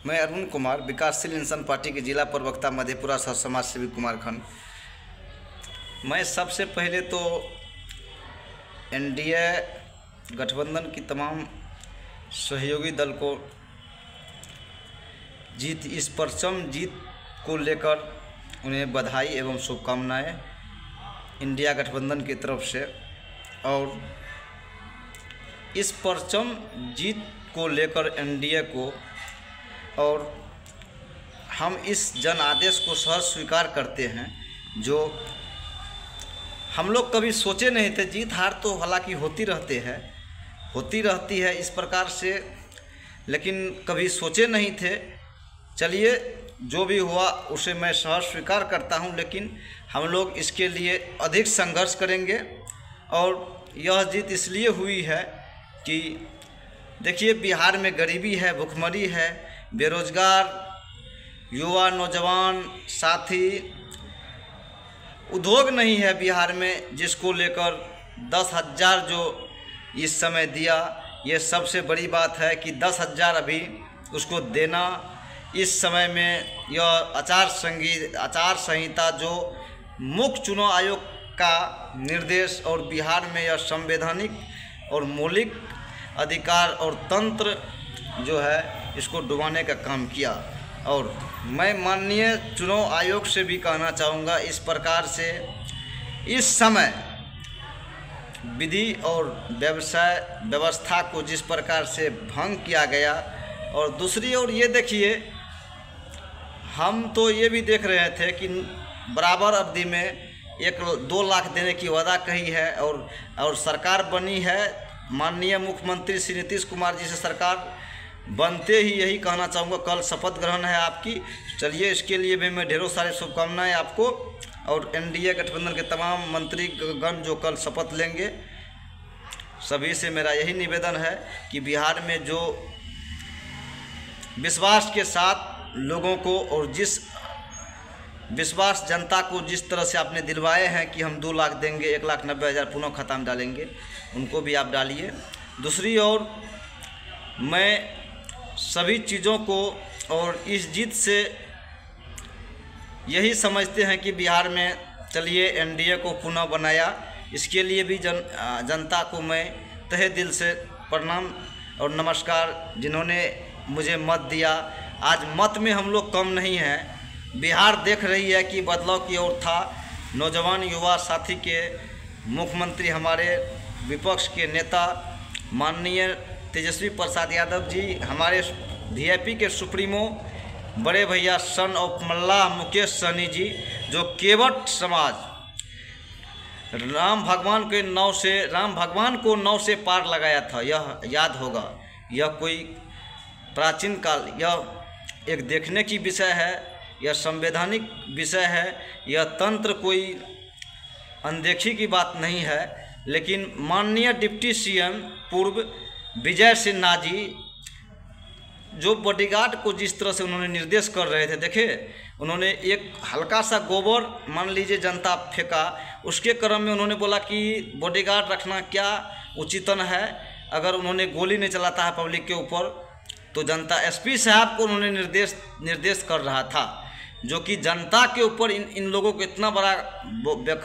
मैं अरुण कुमार, विकासशील इंसान पार्टी के जिला प्रवक्ता मधेपुरा सह समाज सेवी कुमारखंड। मैं सबसे पहले तो एनडीए गठबंधन की तमाम सहयोगी दल को इस परचम जीत को लेकर उन्हें बधाई एवं शुभकामनाएं इंडिया गठबंधन की तरफ से। और इस परचम जीत को लेकर एनडीए को और हम इस जन आदेश को सहर्ष स्वीकार करते हैं, जो हम लोग कभी सोचे नहीं थे। जीत हार तो हालांकि होती रहती है इस प्रकार से, लेकिन कभी सोचे नहीं थे। चलिए, जो भी हुआ उसे मैं सहर्ष स्वीकार करता हूं, लेकिन हम लोग इसके लिए अधिक संघर्ष करेंगे। और यह जीत इसलिए हुई है कि देखिए, बिहार में गरीबी है, भुखमरी है, बेरोजगार युवा नौजवान साथी, उद्योग नहीं है बिहार में, जिसको लेकर 10,000 जो इस समय दिया, ये सबसे बड़ी बात है कि 10,000 अभी उसको देना इस समय में। यह आचार संहिता जो मुख्य चुनाव आयोग का निर्देश और बिहार में यह संवैधानिक और मौलिक अधिकार और तंत्र जो है इसको डुबाने का काम किया। और मैं माननीय चुनाव आयोग से भी कहना चाहूँगा, इस प्रकार से इस समय विधि और व्यवस्था को जिस प्रकार से भंग किया गया। और दूसरी ओर ये देखिए, हम तो ये भी देख रहे थे कि बराबर अवधि में 1-2 लाख देने की वादा कही है और सरकार बनी है माननीय मुख्यमंत्री श्री नीतीश कुमार जी से। सरकार बनते ही यही कहना चाहूँगा, कल शपथ ग्रहण है आपकी। चलिए, इसके लिए भी मैं ढेरों सारी शुभकामनाएं आपको और एनडीए गठबंधन के तमाम मंत्रीगण जो कल शपथ लेंगे, सभी से मेरा यही निवेदन है कि बिहार में जो विश्वास के साथ लोगों को और जिस विश्वास जनता को जिस तरह से आपने दिलवाए हैं कि हम 2 लाख देंगे, 1,90,000 पुनः खाता में डालेंगे, उनको भी आप डालिए। दूसरी ओर मैं सभी चीज़ों को और इस जीत से यही समझते हैं कि बिहार में चलिए एनडीए को पुनः बनाया। इसके लिए भी जनता को मैं तहे दिल से प्रणाम और नमस्कार, जिन्होंने मुझे मत दिया। आज मत में हम लोग कम नहीं हैं। बिहार देख रही है कि बदलाव की ओर था। नौजवान युवा साथी के मुख्यमंत्री, हमारे विपक्ष के नेता माननीय तेजस्वी प्रसाद यादव जी, हमारे वीआईपी के सुप्रीमो बड़े भैया सन ऑफ मल्लाह मुकेश सहनी जी, जो केवट समाज राम भगवान को नाव से पार लगाया था, यह याद होगा। यह कोई प्राचीन काल, यह एक देखने की विषय है, यह संवैधानिक विषय है, यह तंत्र कोई अनदेखी की बात नहीं है। लेकिन माननीय डिप्टी सीएम पूर्व विजय सिन्हा जी, जो बॉडीगार्ड को जिस तरह से उन्होंने निर्देश कर रहे थे, देखिए उन्होंने एक हल्का सा गोबर मान लीजिए जनता फेंका, उसके क्रम में उन्होंने बोला कि बॉडीगार्ड रखना क्या उचितन है। अगर उन्होंने गोली नहीं चलाता है पब्लिक के ऊपर, तो जनता एसपी साहब को उन्होंने निर्देश कर रहा था, जो कि जनता के ऊपर इन लोगों को इतना बड़ा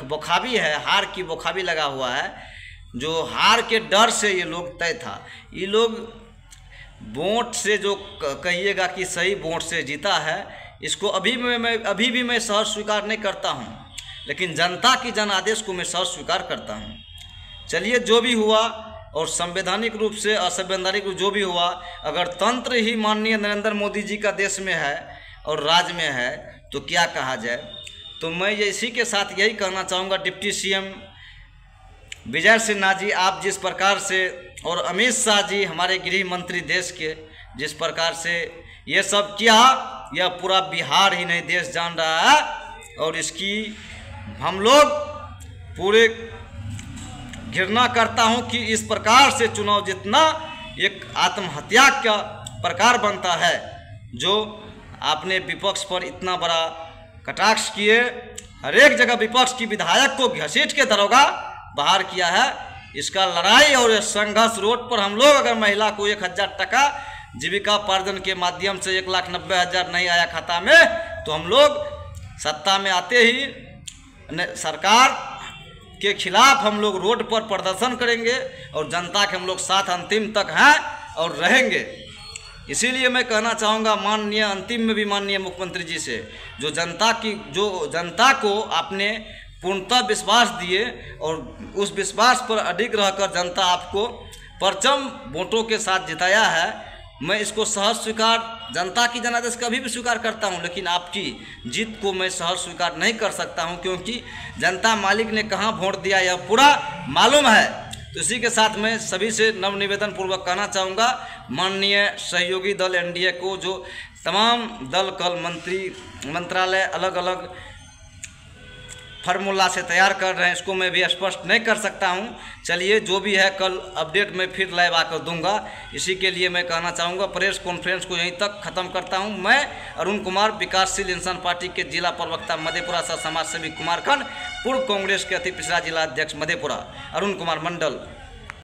बोखाबी है, हार की बोखाबी लगा हुआ है, जो हार के डर से ये लोग तय था। ये लोग वोट से जो कहिएगा कि सही वोट से जीता है, इसको अभी भी मैं सहर्ष स्वीकार नहीं करता हूँ, लेकिन जनता की जन आदेश को मैं सहर्ष स्वीकार करता हूँ। चलिए, जो भी हुआ और संवैधानिक रूप से असंवैधानिक रूप जो भी हुआ, अगर तंत्र ही माननीय नरेंद्र मोदी जी का देश में है और राज्य में है, तो क्या कहा जाए। तो मैं इसी के साथ यही कहना चाहूँगा, डिप्टी सीएम विजय सिन्हा जी, आप जिस प्रकार से, और अमित शाह जी हमारे गृह मंत्री देश के, जिस प्रकार से ये सब किया, यह पूरा बिहार ही नहीं देश जान रहा है। और इसकी हम लोग पूरे घृणा करता हूं कि इस प्रकार से चुनाव जीतना एक आत्महत्या का प्रकार बनता है। जो आपने विपक्ष पर इतना बड़ा कटाक्ष किए, हर एक जगह विपक्ष की विधायक को घसीट के दरोगा बाहर किया है। इसका लड़ाई और संघर्ष रोड पर हम लोग अगर महिला को 1,000 टका जीविकापार्जन के माध्यम से 1,90,000 नहीं आया खाता में, तो हम लोग सत्ता में आते ही सरकार के खिलाफ हम लोग रोड पर प्रदर्शन करेंगे और जनता के हम लोग साथ अंतिम तक हैं और रहेंगे। इसीलिए मैं कहना चाहूँगा माननीय अंतिम में भी माननीय मुख्यमंत्री जी से, जो जनता को आपने पूर्णतः विश्वास दिए और उस विश्वास पर अडिग रहकर जनता आपको परचम वोटों के साथ जिताया है, मैं इसको सहर्ष स्वीकार, जनता की जनादेश कभी भी स्वीकार करता हूं, लेकिन आपकी जीत को मैं सहर्ष स्वीकार नहीं कर सकता हूं, क्योंकि जनता मालिक ने कहां वोट दिया यह पूरा मालूम है। तो इसी के साथ मैं सभी से नवनिवेदन पूर्वक कहना चाहूँगा, माननीय सहयोगी दल एनडीए को, जो तमाम दल कल मंत्रालय अलग अलग फार्मूला से तैयार कर रहे हैं, इसको मैं भी स्पष्ट नहीं कर सकता हूं। चलिए, जो भी है कल अपडेट मैं फिर लाइव आकर दूंगा। इसी के लिए मैं कहना चाहूँगा, प्रेस कॉन्फ्रेंस को यहीं तक ख़त्म करता हूं। मैं अरुण कुमार, विकासशील इंसान पार्टी के जिला प्रवक्ता मधेपुरा सह समाज सेवी कुमारखंड, पूर्व कांग्रेस के अति पिछड़ा जिला अध्यक्ष मधेपुरा अरुण कुमार मंडल।